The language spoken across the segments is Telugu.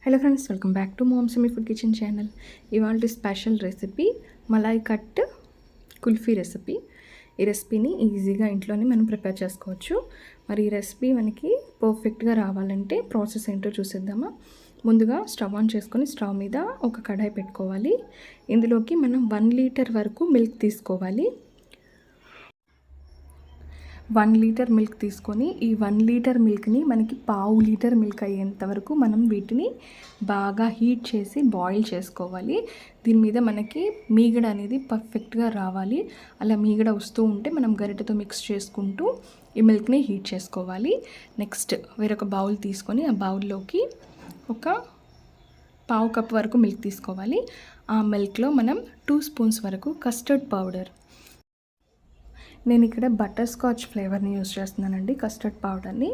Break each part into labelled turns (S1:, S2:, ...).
S1: Hello friends, welcome back to mom semi food kitchen channel. ఇవాళ special recipe malai cut kulfi recipe. ఈ రెసిపీని ఈజీగా ఇంట్లోనే మనం ప్రిపేర్ చేసుకోవచ్చు. మరి ఈ రెసిపీ మనకి పర్ఫెక్ట్గా రావాలంటే ప్రాసెస్ ఏంటో చూసేద్దామా. ముందుగా స్టవ్ ఆన్ చేసుకొని స్టవ్ మీద ఒక కడాయి పెట్టుకోవాలి. ఇందులోకి మనం 1 లీటర్ వరకు మిల్క్ తీసుకోవాలి. 1 లీటర్ మిల్క్ తీసుకొని ఈ 1 లీటర్ మిల్క్ని మనకి 1/2 లీటర్ మిల్క్ అయ్యేంత వరకు మనం వీటిని బాగా హీట్ చేసి బాయిల్ చేసుకోవాలి. దీని మీద మనకి మీగడ అనేది పర్ఫెక్ట్గా రావాలి. అలా మీగడ వస్తూ ఉంటే మనం గరిటెతో మిక్స్ చేసుకుంటూ ఈ మిల్క్ని హీట్ చేసుకోవాలి. నెక్స్ట్ వేరొక బౌల్ తీసుకొని ఆ బౌల్లోకి ఒక 1/2 కప్ వరకు మిల్క్ తీసుకోవాలి. ఆ మిల్క్లో మనం 2 స్పూన్స్ వరకు కస్టర్డ్ పౌడర్, నేను ఇక్కడ బటర్ స్కాచ్ ఫ్లేవర్ని యూజ్ చేస్తున్నానండి. కస్టర్డ్ పౌడర్ని,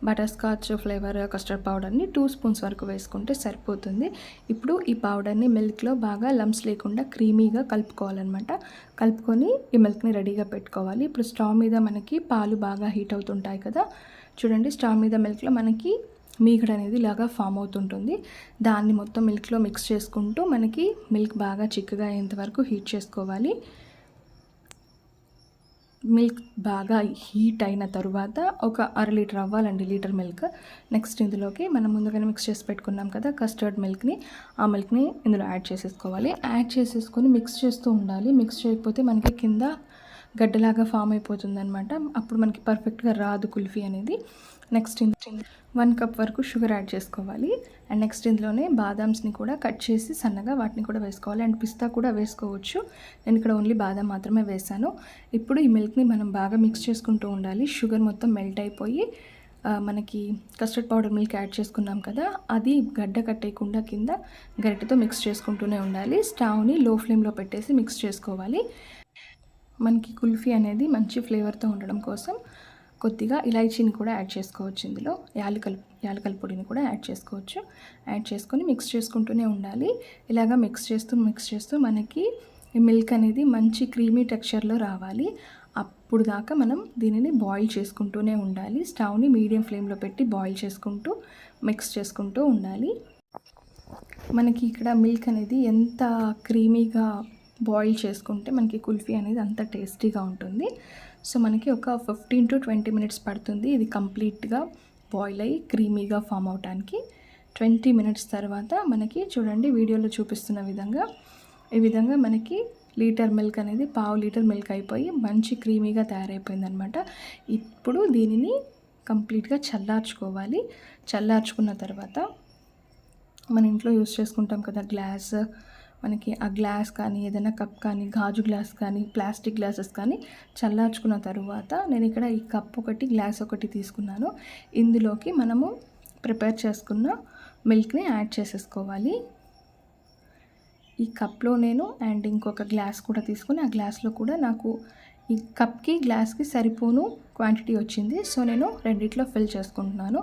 S1: బటర్ స్కాచ్ ఫ్లేవర్ కస్టర్డ్ పౌడర్ని 2 స్పూన్స్ వరకు వేసుకుంటే సరిపోతుంది. ఇప్పుడు ఈ పౌడర్ని మిల్క్లో బాగా లంప్స్ లేకుండా క్రీమీగా కలుపుకోవాలన్నమాట. కలుపుకొని ఈ మిల్క్ని రెడీగా పెట్టుకోవాలి. ఇప్పుడు స్టవ్ మీద మనకి పాలు బాగా హీట్ అవుతుంటాయి కదా, చూడండి స్టవ్ మీద మిల్క్లో మనకి మీగడ అనేది ఇలాగా ఫామ్ అవుతుంటుంది. దాన్ని మొత్తం మిల్క్లో మిక్స్ చేసుకుంటూ మనకి మిల్క్ బాగా చిక్కగా అయ్యేంత వరకు హీట్ చేసుకోవాలి. మిల్క్ బాగా హీట్ అయిన తర్వాత ఒక 1/2 లీటర్ అవ్వాలండి, లీటర్ మిల్క్. నెక్స్ట్ ఇందులోకి మనం ముందుగానే మిక్స్ చేసి పెట్టుకున్నాం కదా కస్టర్డ్ మిల్క్ని, ఆ మిల్క్ని ఇందులో యాడ్ చేసేసుకోవాలి. యాడ్ చేసేసుకొని మిక్స్ చేస్తూ ఉండాలి. మిక్స్ చేయకపోతే మనకి కింద గడ్డలాగా ఫామ్ అయిపోతుంది అనమాట. అప్పుడు మనకి పర్ఫెక్ట్గా రాదు కుల్ఫీ అనేది. నెక్స్ట్ 1 కప్ వరకు షుగర్ యాడ్ చేసుకోవాలి. అండ్ నెక్స్ట్ ఇందులోనే బాదామ్స్ని కూడా కట్ చేసి సన్నగా వాటిని కూడా వేసుకోవాలి. అండ్ పిస్తా కూడా వేసుకోవచ్చు. నేను ఇక్కడ ఓన్లీ బాదాం మాత్రమే వేసాను. ఇప్పుడు ఈ మిల్క్ని మనం బాగా మిక్స్ చేసుకుంటూ ఉండాలి. షుగర్ మొత్తం మెల్ట్ అయిపోయి మనకి కస్టర్డ్ పౌడర్ మిల్క్ యాడ్ చేసుకున్నాం కదా, అది గడ్డ కట్టేయకుండా కింద గరిటెతో మిక్స్ చేసుకుంటూనే ఉండాలి. స్టవ్ని లో ఫ్లేమ్లో పెట్టేసి మిక్స్ చేసుకోవాలి. మనకి కుల్ఫీ అనేది మంచి ఫ్లేవర్తో ఉండడం కోసం కొద్దిగా ఇలాచీని కూడా యాడ్ చేసుకోవచ్చు. ఇందులో యాలకల పొడిని కూడా యాడ్ చేసుకోవచ్చు. యాడ్ చేసుకొని మిక్స్ చేసుకుంటూనే ఉండాలి. ఇలాగా మిక్స్ చేస్తూ మనకి ఈ మిల్క్ అనేది మంచి క్రీమీ టెక్స్చర్లో రావాలి. అప్పుడు దాకా మనం దీనిని బాయిల్ చేసుకుంటూనే ఉండాలి. స్టవ్ని మీడియం ఫ్లేమ్లో పెట్టి బాయిల్ చేసుకుంటూ మిక్స్ చేసుకుంటూ ఉండాలి. మనకి ఇక్కడ మిల్క్ అనేది ఎంత క్రీమీగా బాయిల్ చేసుకుంటే మనకి కుల్ఫీ అనేది అంత టేస్టీగా ఉంటుంది. సో మనకి ఒక 15 to 20 మినిట్స్ పడుతుంది ఇది కంప్లీట్గా బాయిల్ అయ్యి క్రీమీగా ఫామ్ అవడానికి. 20 మినిట్స్ తర్వాత మనకి చూడండి వీడియోలో చూపిస్తున్న విధంగా ఈ విధంగా మనకి లీటర్ మిల్క్ అనేది 1/2 లీటర్ మిల్క్ అయిపోయి మంచి క్రీమీగా తయారైపోయింది అనమాట. ఇప్పుడు దీనిని కంప్లీట్గా చల్లార్చుకోవాలి. చల్లార్చుకున్న తర్వాత మన ఇంట్లో యూస్ చేసుకుంటాం కదా గ్లాస్, మనకి ఆ గ్లాస్ కానీ ఏదైనా కప్ కానీ గాజు గ్లాస్ కానీ ప్లాస్టిక్ గ్లాసెస్ కానీ చల్లార్చుకున్న తర్వాత నేను ఇక్కడ ఈ కప్ ఒకటి గ్లాస్ ఒకటి తీసుకున్నాను. ఇందులోకి మనము ప్రిపేర్ చేసుకున్న మిల్క్ని యాడ్ చేసేసుకోవాలి. ఈ కప్లో నేను అండ్ ఇంకొక గ్లాస్ కూడా తీసుకుని ఆ గ్లాస్లో కూడా నాకు ఈ కప్కి గ్లాస్కి సరిపోను క్వాంటిటీ వచ్చింది. సో నేను రెండిట్లో ఫిల్ చేసుకుంటున్నాను.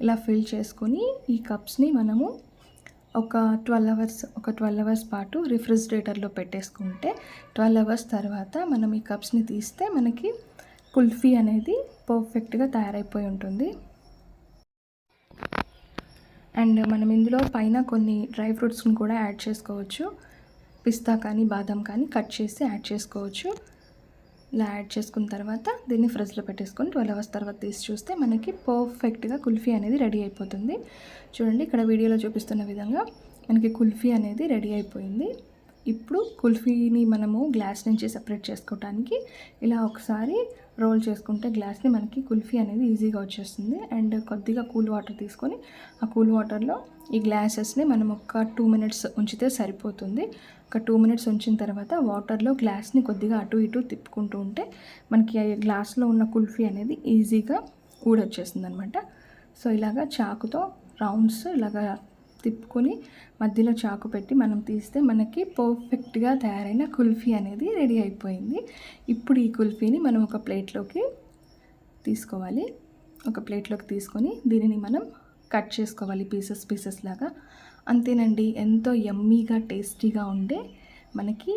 S1: ఇలా ఫిల్ చేసుకొని ఈ కప్స్ని మనము ఒక 12 అవర్స్ పాటు రిఫ్రిజిరేటర్లో పెట్టేసుకుంటే 12 అవర్స్ తర్వాత మనం ఈ కప్స్ని తీస్తే మనకి కుల్ఫీ అనేది పర్ఫెక్ట్గా తయారైపోయి ఉంటుంది. అండ్ మనం ఇందులో పైన కొన్ని డ్రై ఫ్రూట్స్ని కూడా యాడ్ చేసుకోవచ్చు. పిస్తా కానీ బాదం కానీ కట్ చేసి యాడ్ చేసుకోవచ్చు. ఇలా యాడ్ చేసుకున్న తర్వాత దీన్ని ఫ్రిడ్జ్లో పెట్టేసుకొని 12 అవర్స్ తర్వాత తీసి చూస్తే మనకి పర్ఫెక్ట్గా కుల్ఫీ అనేది రెడీ అయిపోతుంది. చూడండి ఇక్కడ వీడియోలో చూపిస్తున్న విధంగా మనకి కుల్ఫీ అనేది రెడీ అయిపోయింది. ఇప్పుడు కుల్ఫీని మనము గ్లాస్ నుంచి సెపరేట్ చేసుకోవడానికి ఇలా ఒకసారి రోల్ చేసుకుంటే గ్లాస్ని మనకి కుల్ఫీ అనేది ఈజీగా వచ్చేస్తుంది. అండ్ కొద్దిగా కూల్ వాటర్ తీసుకొని ఆ కూల్ వాటర్లో ఈ గ్లాసెస్ని మనం ఒక 2 మినిట్స్ ఉంచితే సరిపోతుంది. ఒక 2 మినిట్స్ ఉంచిన తర్వాత వాటర్లో గ్లాస్ని కొద్దిగా అటు ఇటు తిప్పుకుంటూ ఉంటే మనకి గ్లాస్లో ఉన్న కుల్ఫీ అనేది ఈజీగా ఊడొచ్చేస్తుంది అనమాట. సో ఇలాగా చాకుతో రౌండ్స్ ఇలాగా తిప్పుకొని మధ్యలో చాకు పెట్టి మనం తీస్తే మనకి పర్ఫెక్ట్గా తయారైన కుల్ఫీ అనేది రెడీ అయిపోయింది. ఇప్పుడు ఈ కుల్ఫీని మనం ఒక ప్లేట్లోకి తీసుకోవాలి. ఒక ప్లేట్లోకి తీసుకొని దీనిని మనం కట్ చేసుకోవాలి పీసెస్ లాగా. అంతేనండి, ఎంతో యమ్మీగా టేస్టీగా ఉండే మనకి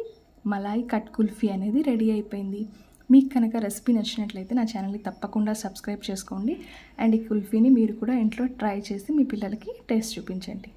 S1: మలాయ్ కట్ కుల్ఫీ అనేది రెడీ అయిపోయింది. మీకు కనుక రెసిపీ నచ్చినట్లయితే నా ఛానల్ని తప్పకుండా సబ్స్క్రైబ్ చేసుకోండి. అండ్ ఈ కుల్ఫీని మీరు కూడా ఇంట్లో ట్రై చేసి మీ పిల్లలకి టేస్ట్ చూపించండి.